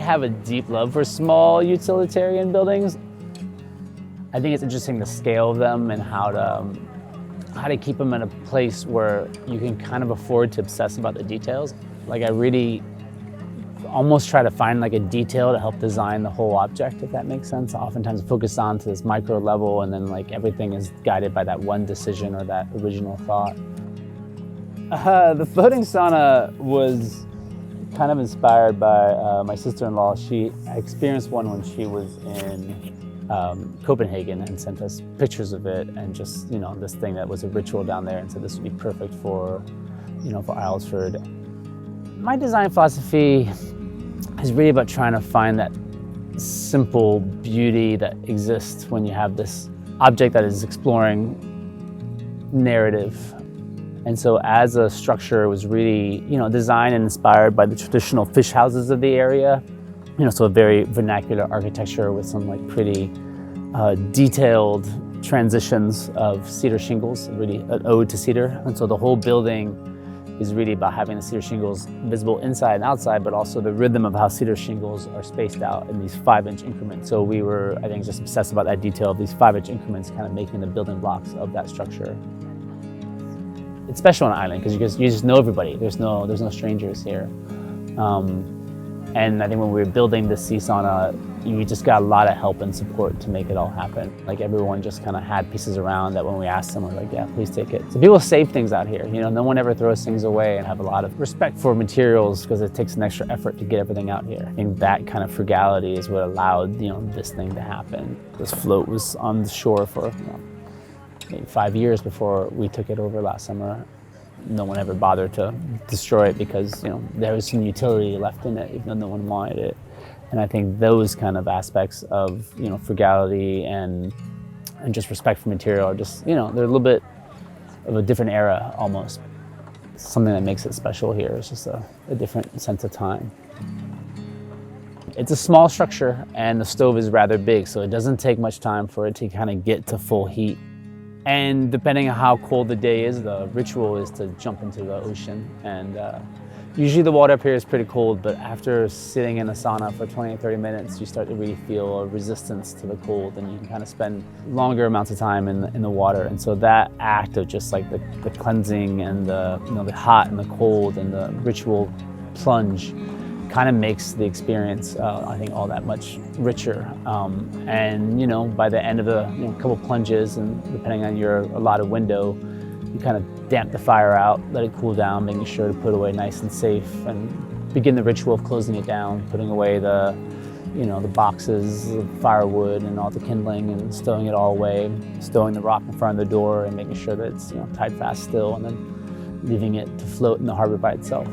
have a deep love for small utilitarian buildings. I think it's interesting the scale of them and how to keep them in a place where you can kind of afford to obsess about the details. Like I really almost try to find like a detail to help design the whole object, if that makes sense. Oftentimes focus on to this micro level and then like everything is guided by that one decision or that original thought. The floating sauna was kind of inspired by my sister-in-law. I experienced one when she was in Copenhagen and sent us pictures of it and just, this thing that was a ritual down there and said this would be perfect for Islesford. My design philosophy is really about trying to find that simple beauty that exists when you have this object that is exploring narrative. And so as a structure, it was really, designed and inspired by the traditional fish houses of the area. So a very vernacular architecture with some like pretty detailed transitions of cedar shingles, really an ode to cedar. And so the whole building is really about having the cedar shingles visible inside and outside, but also the rhythm of how cedar shingles are spaced out in these 5-inch increments. So we were, I think, just obsessed about that detail of these 5-inch increments kind of making the building blocks of that structure. It's special on an island because you just know everybody. There's no strangers here. And I think when we were building the sea sauna, we just got a lot of help and support to make it all happen. Like everyone just kind of had pieces around that when we asked them, we're like, yeah, please take it. So people save things out here. No one ever throws things away and have a lot of respect for materials because it takes an extra effort to get everything out here. I think that kind of frugality is what allowed, this thing to happen. This float was on the shore for, maybe 5 years before we took it over last summer. No one ever bothered to destroy it because, there was some utility left in it, even though no one wanted it. And I think those kind of aspects of, frugality and just respect for material are just, they're a little bit of a different era almost. Something that makes it special here is just a different sense of time. It's a small structure and the stove is rather big, so it doesn't take much time for it to kind of get to full heat. And depending on how cold the day is, the ritual is to jump into the ocean. And usually the water up here is pretty cold, but after sitting in a sauna for 20 or 30 minutes, you start to really feel a resistance to the cold and you can kind of spend longer amounts of time in the water. And so that act of just like the cleansing and the hot and the cold and the ritual plunge kind of makes the experience, I think, all that much richer. And by the end of the couple plunges, and depending on your allotted window, you kind of damp the fire out, let it cool down, making sure to put away nice and safe, and begin the ritual of closing it down, putting away the boxes of firewood and all the kindling, and stowing it all away, stowing the rock in front of the door, and making sure that it's tied fast still, and then leaving it to float in the harbor by itself.